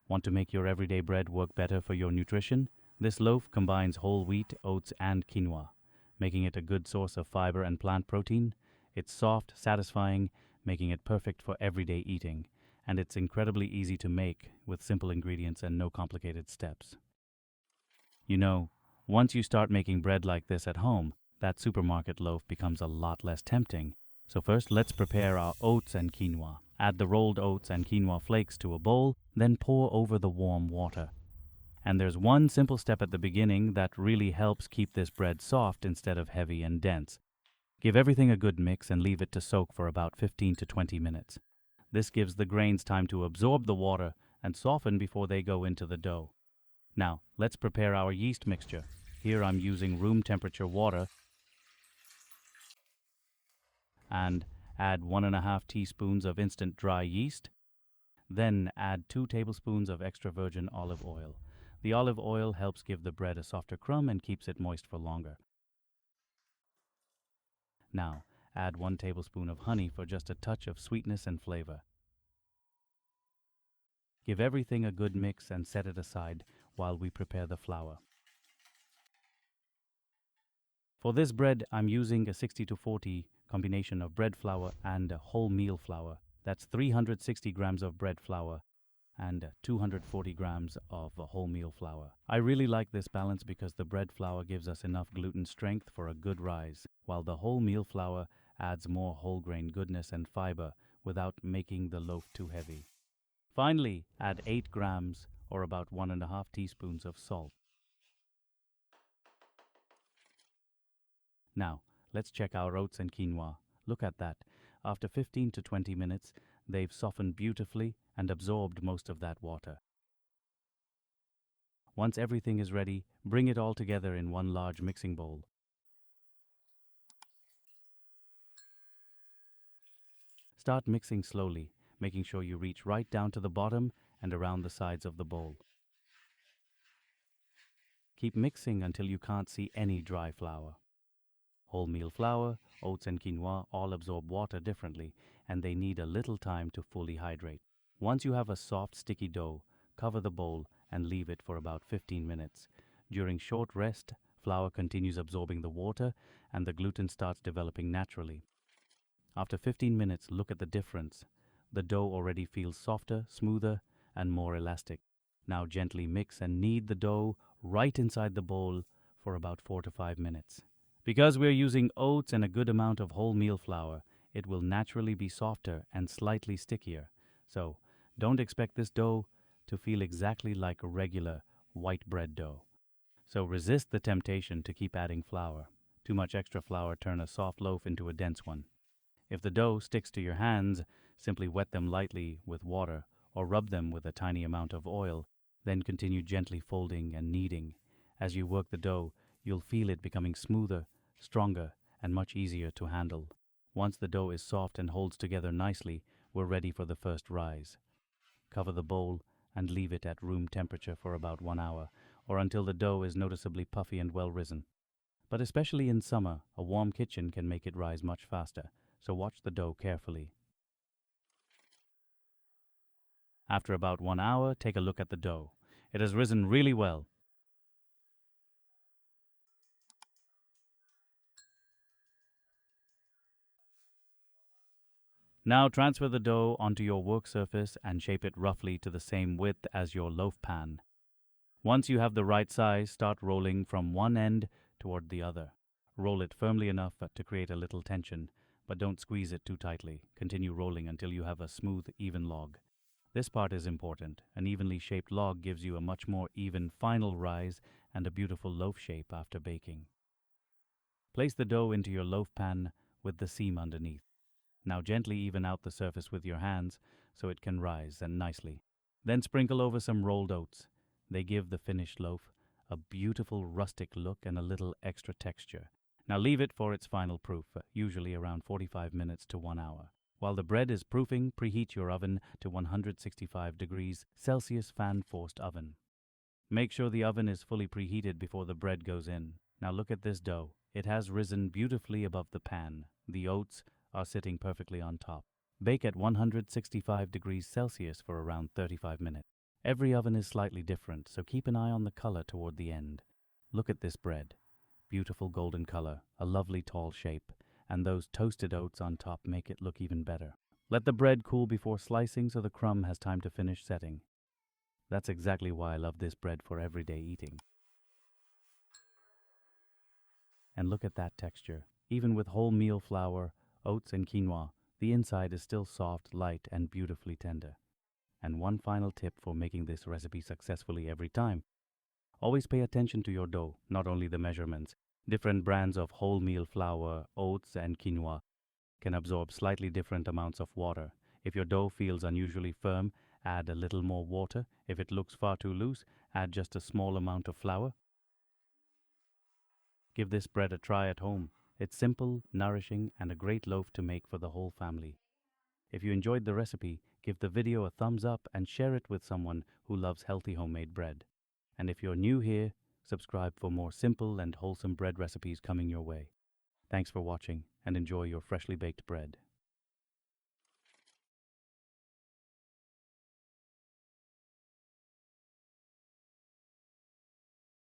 Want to make your everyday bread work better for your nutrition? This loaf combines whole wheat, oats, and quinoa, making it a good source of fiber and plant protein. It's soft, satisfying, making it perfect for everyday eating, and it's incredibly easy to make with simple ingredients and no complicated steps. You know, once you start making bread like this at home, that supermarket loaf becomes a lot less tempting. So first, let's prepare our oats and quinoa. Add the rolled oats and quinoa flakes to a bowl, then pour over the warm water. And there's one simple step at the beginning that really helps keep this bread soft instead of heavy and dense. Give everything a good mix and leave it to soak for about 15 to 20 minutes. This gives the grains time to absorb the water and soften before they go into the dough. Now, let's prepare our yeast mixture. Here I'm using room temperature water and add 1.5 teaspoons of instant dry yeast. Then add 2 tablespoons of extra virgin olive oil. The olive oil helps give the bread a softer crumb and keeps it moist for longer. Now, add 1 tablespoon of honey for just a touch of sweetness and flavor. Give everything a good mix and set it aside while we prepare the flour. For this bread, I'm using a 60-40 combination of bread flour and wholemeal flour. That's 360 grams of bread flour and 240 grams of wholemeal flour. I really like this balance because the bread flour gives us enough gluten strength for a good rise, while the wholemeal flour adds more whole grain goodness and fiber without making the loaf too heavy. Finally, add 8 grams or about 1.5 teaspoons of salt. Now, let's check our oats and quinoa. Look at that. After 15 to 20 minutes, they've softened beautifully and absorbed most of that water. Once everything is ready, bring it all together in one large mixing bowl. Start mixing slowly, making sure you reach right down to the bottom and around the sides of the bowl. Keep mixing until you can't see any dry flour. Wholemeal flour, oats and quinoa all absorb water differently, and they need a little time to fully hydrate. Once you have a soft, sticky dough, cover the bowl and leave it for about 15 minutes. During short rest, flour continues absorbing the water and the gluten starts developing naturally. After 15 minutes, look at the difference. The dough already feels softer, smoother, and more elastic. Now gently mix and knead the dough right inside the bowl for about 4 to 5 minutes. Because we're using oats and a good amount of wholemeal flour, it will naturally be softer and slightly stickier. So, don't expect this dough to feel exactly like a regular white bread dough. So resist the temptation to keep adding flour. Too much extra flour turns a soft loaf into a dense one. If the dough sticks to your hands, simply wet them lightly with water or rub them with a tiny amount of oil, then continue gently folding and kneading. As you work the dough, you'll feel it becoming smoother, stronger, and much easier to handle. Once the dough is soft and holds together nicely, we're ready for the first rise. Cover the bowl and leave it at room temperature for about 1 hour, or until the dough is noticeably puffy and well risen. But especially in summer, a warm kitchen can make it rise much faster, so watch the dough carefully. After about 1 hour, take a look at the dough. It has risen really well. Now transfer the dough onto your work surface and shape it roughly to the same width as your loaf pan. Once you have the right size, start rolling from one end toward the other. Roll it firmly enough to create a little tension, but don't squeeze it too tightly. Continue rolling until you have a smooth, even log. This part is important. An evenly shaped log gives you a much more even final rise and a beautiful loaf shape after baking. Place the dough into your loaf pan with the seam underneath. Now gently even out the surface with your hands so it can rise and nicely. Then sprinkle over some rolled oats. They give the finished loaf a beautiful rustic look and a little extra texture. Now leave it for its final proof, usually around 45 minutes to 1 hour. While the bread is proofing, preheat your oven to 165 degrees Celsius fan-forced oven. Make sure the oven is fully preheated before the bread goes in. Now look at this dough. It has risen beautifully above the pan. The oats are sitting perfectly on top. Bake at 165 degrees Celsius for around 35 minutes. Every oven is slightly different, so keep an eye on the color toward the end. Look at this bread. Beautiful golden color, a lovely tall shape, and those toasted oats on top make it look even better. Let the bread cool before slicing so the crumb has time to finish setting. That's exactly why I love this bread for everyday eating. And look at that texture. Even with wholemeal flour, oats and quinoa, the inside is still soft, light, and beautifully tender. And one final tip for making this recipe successfully every time. Always pay attention to your dough, not only the measurements. Different brands of wholemeal flour, oats, and quinoa can absorb slightly different amounts of water. If your dough feels unusually firm, add a little more water. If it looks far too loose, add just a small amount of flour. Give this bread a try at home. It's simple, nourishing, and a great loaf to make for the whole family. If you enjoyed the recipe, give the video a thumbs up and share it with someone who loves healthy homemade bread. And if you're new here, subscribe for more simple and wholesome bread recipes coming your way. Thanks for watching and enjoy your freshly baked bread.